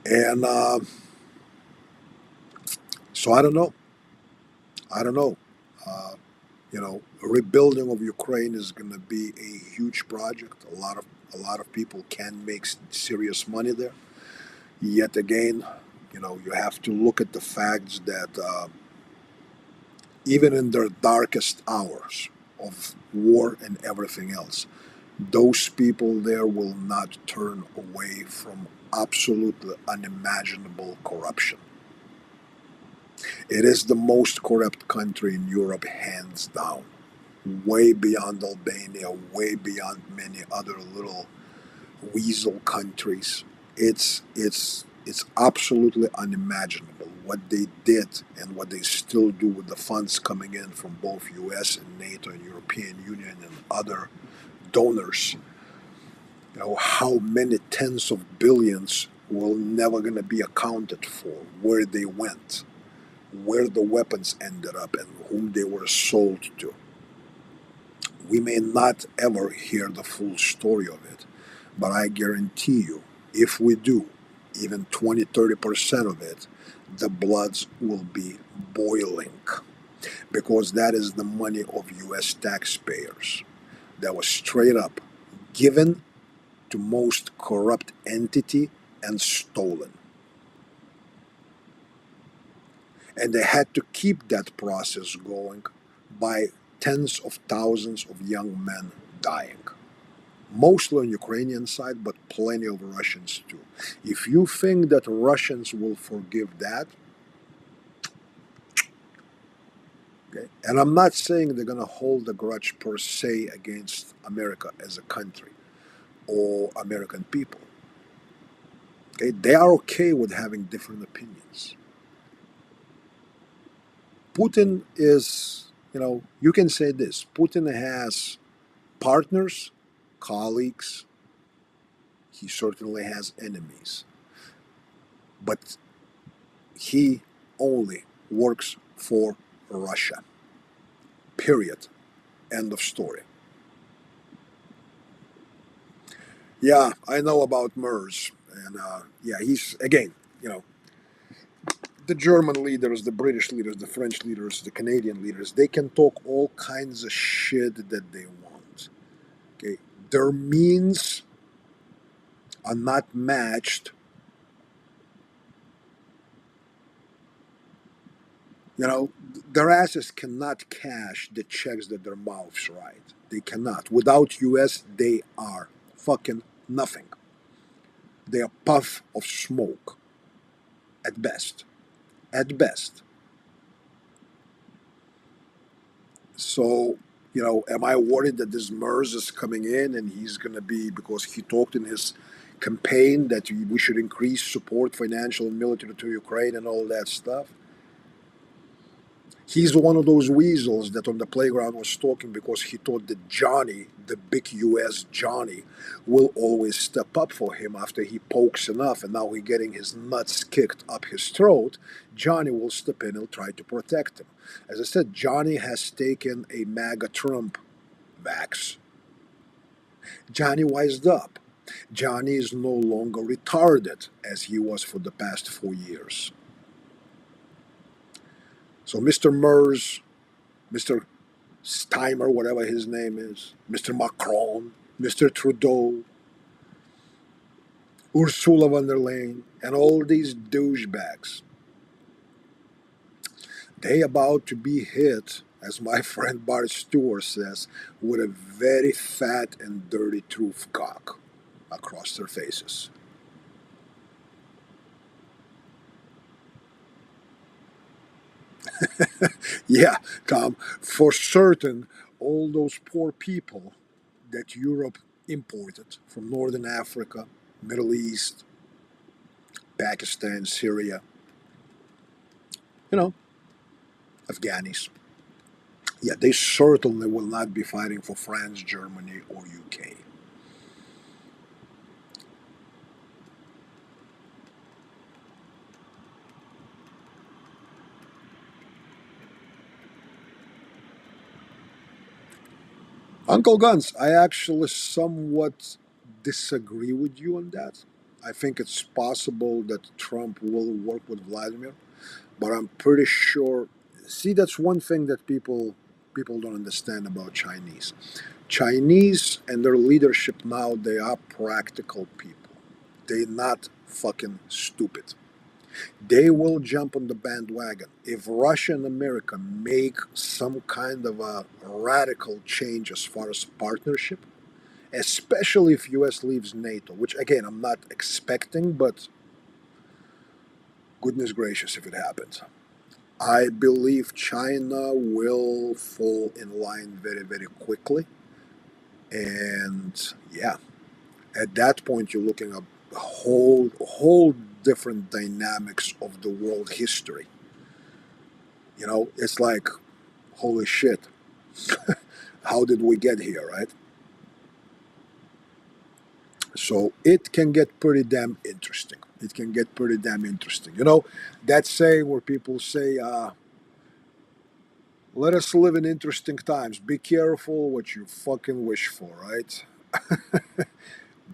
And so I don't know. I don't know. Uh, Rebuilding of Ukraine is going to be a huge project. A lot of people can make serious money there. Yet again, you have to look at the facts that even in their darkest hours of war and everything else, those people there will not turn away from absolutely unimaginable corruption. It is the most corrupt country in Europe, hands down. Way beyond Albania, way beyond many other little weasel countries. It's absolutely unimaginable what they did and what they still do with the funds coming in from both US and NATO and European Union and other donors. How many tens of billions will never going to be accounted for, where they went, where the weapons ended up, and whom they were sold to. We may not ever hear the full story of it, but I guarantee you, if we do, even 20-30% of it, the bloods will be boiling, because that is the money of US taxpayers that was straight up given to most corrupt entity and stolen. And they had to keep that process going by tens of thousands of young men dying. Mostly on Ukrainian side, but plenty of Russians too. If you think that Russians will forgive that, okay, and I'm not saying they're going to hold a grudge per se against America as a country or American people. Okay, they are okay with having different opinions. Putin is, you can say this: Putin has partners, colleagues. He certainly has enemies, but he only works for Russia. Period. End of story. Yeah, I know about MERS, and yeah, he's again, the German leaders, the British leaders, the French leaders, the Canadian leaders. They can talk all kinds of shit that they want. Okay, their means are not matched. Their asses cannot cash the checks that their mouths write. They cannot. Without US, they are fucking nothing. They are puff of smoke at best. At best. So, am I worried that this MERS is coming in and he's going to be, because he talked in his campaign that we should increase support, financial and military, to Ukraine and all that stuff? He's one of those weasels that on the playground was talking because he thought that Johnny, the big US Johnny, will always step up for him after he pokes enough, and now he's getting his nuts kicked up his throat. Johnny will step in and try to protect him. As I said, Johnny has taken a MAGA Trump vax. Johnny wised up. Johnny is no longer retarded as he was for the past 4 years. So Mr. Mers, Mr. Steimer, whatever his name is, Mr. Macron, Mr. Trudeau, Ursula von der Leyen, and all these douchebags, they about to be hit, as my friend Bart Stewart says, with a very fat and dirty truth cock across their faces. Yeah, Tom, for certain, all those poor people that Europe imported from Northern Africa, Middle East, Pakistan, Syria, you know, Afghanis. Yeah, they certainly will not be fighting for France, Germany, or UK. Uncle Guns, I actually somewhat disagree with you on that. I think it's possible that Trump will work with Vladimir, but I'm pretty sure. See, that's one thing that people don't understand about Chinese. Chinese and their leadership now, they are practical people. They're not fucking stupid. They will jump on the bandwagon. If Russia and America make some kind of a radical change as far as partnership, especially if US leaves NATO, which again I'm not expecting, but goodness gracious if it happens. I believe China will fall in line very, very quickly. And yeah, at that point you're looking at whole different dynamics of the world history. It's like, holy shit, how did we get here, right? So it can get pretty damn interesting. It can get pretty damn interesting. That saying where people say, let us live in interesting times. Be careful what you fucking wish for, right?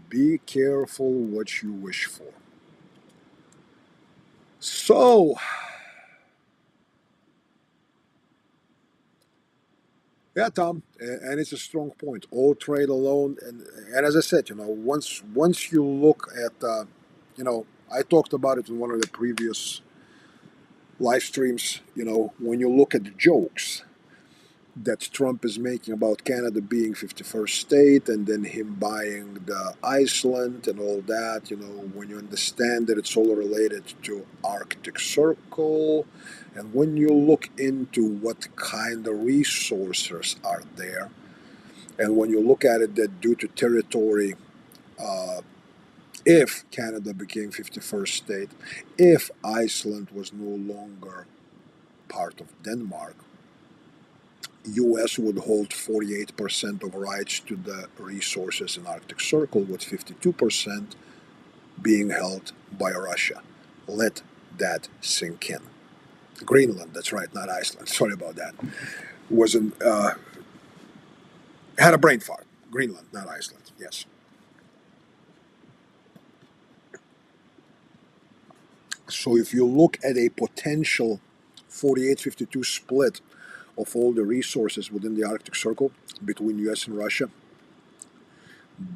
Be careful what you wish for. So, yeah, Tom, and it's a strong point. All trade alone, and as I said, once you look at, I talked about it in one of the previous live streams. When you look at the jokes that Trump is making about Canada being 51st state and then him buying the Iceland and all that, when you understand that it's all related to Arctic Circle, and when you look into what kind of resources are there, and when you look at it that due to territory, uh, if Canada became 51st state, if Iceland was no longer part of Denmark, US would hold 48% of rights to the resources in Arctic Circle, with 52% being held by Russia. Let that sink in. Greenland, that's right, not Iceland. Sorry about that. Wasn't Had a brain fart. Greenland, not Iceland. Yes. So if you look at a potential 48-52 split of all the resources within the Arctic Circle between US and Russia,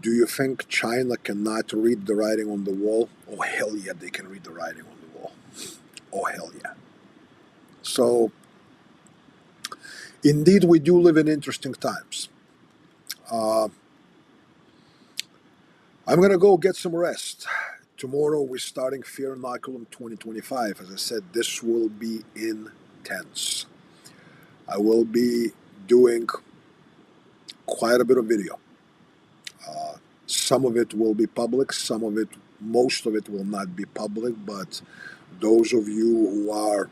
do you think China cannot read the writing on the wall? Oh, hell yeah, they can read the writing on the wall. Oh, hell yeah. So, indeed, we do live in interesting times. Uh, I'm going to go get some rest. Tomorrow, we're starting Fear Inoculum 2025. As I said, this will be intense. I will be doing quite a bit of video. Some of it will be public, most of it will not be public, but those of you who are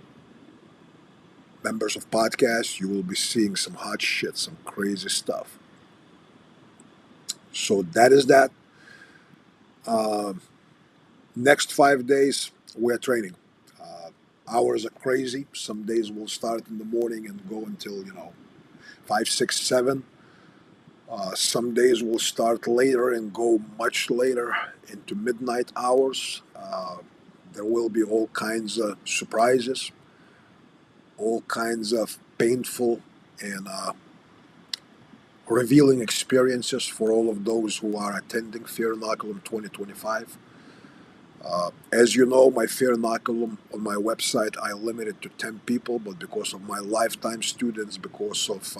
members of podcasts, you will be seeing some hot shit, some crazy stuff. So that is that. Uh, Next 5 days, we're training. Hours are crazy. Some days we'll start in the morning and go until 5, 6, 7. Some days will start later and go much later into midnight hours. There will be all kinds of surprises, all kinds of painful and revealing experiences for all of those who are attending Fear Inoculum 2025. As you know, my Fear Inoculum on my website, I limited to 10 people, but because of my lifetime students, because of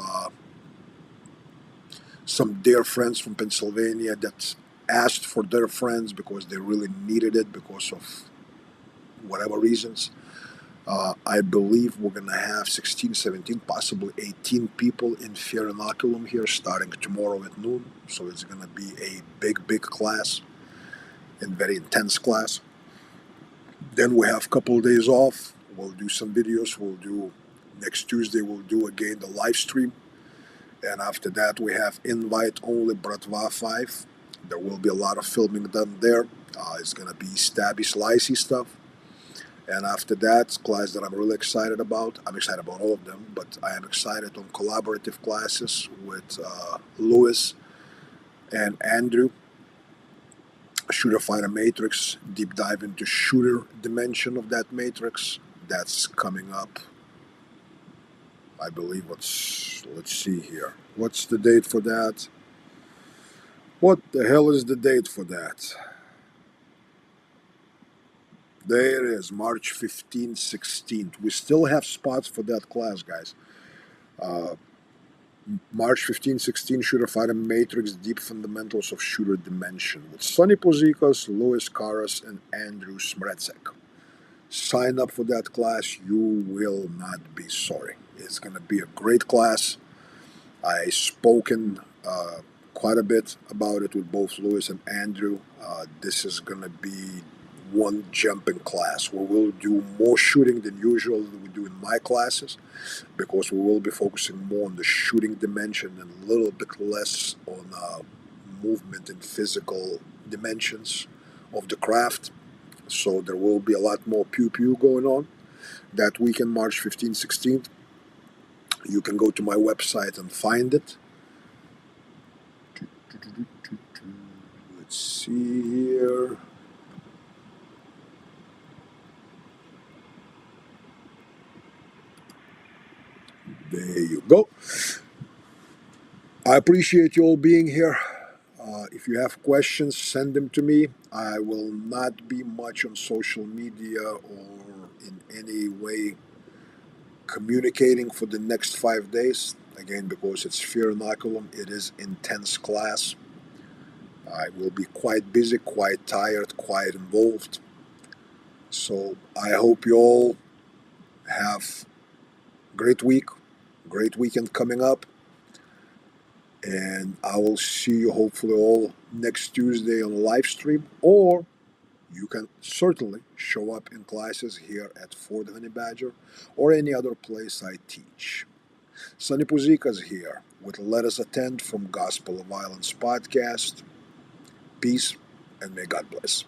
some dear friends from Pennsylvania that asked for their friends because they really needed it because of whatever reasons, I believe we're going to have 16, 17, possibly 18 people in Fear Inoculum here starting tomorrow at noon. So it's going to be a big, big class and very intense class. Then we have a couple of days off. We'll do some videos. Next Tuesday, we'll do again the live stream. And after that, we have invite only Bratva 5. There will be a lot of filming done there. It's going to be stabby, slicey stuff. And after that, class that I'm really excited about. I'm excited about all of them, but I am excited on collaborative classes with Louis and Andrew. Shooter Fighter Matrix, deep dive into shooter dimension of that matrix. That's coming up, I believe. Let's see here. What's the date for that? What the hell is the date for that? There it is, March 15th, 16th. We still have spots for that class, guys. March 15th, 16th, Shooter Fighter Matrix, Deep Fundamentals of Shooter Dimension with Sonny Puzikas, Louis Karas, and Andrew Smredzek. Sign up for that class. You will not be sorry. It's going to be a great class. I've spoken quite a bit about it with both Louis and Andrew. This is going to be one jumping class where we'll do more shooting than usual than we do in my classes, because we will be focusing more on the shooting dimension and a little bit less on movement and physical dimensions of the craft. So there will be a lot more pew-pew going on that weekend, March 15th, 16th. You can go to my website and find it. Let's see here. There you go. I appreciate you all being here. If you have questions, send them to me. I will not be much on social media or in any way communicating for the next 5 days. Again, because it's Fear Inoculum, it is intense class. I will be quite busy, quite tired, quite involved. So I hope you all have a great week, great weekend coming up. And I will see you hopefully all next Tuesday on a live stream, or you can certainly show up in classes here at Fort Honey Badger or any other place I teach. Sonny Puzikas here with Let Us Attend from Gospel of Violence podcast. Peace and may God bless.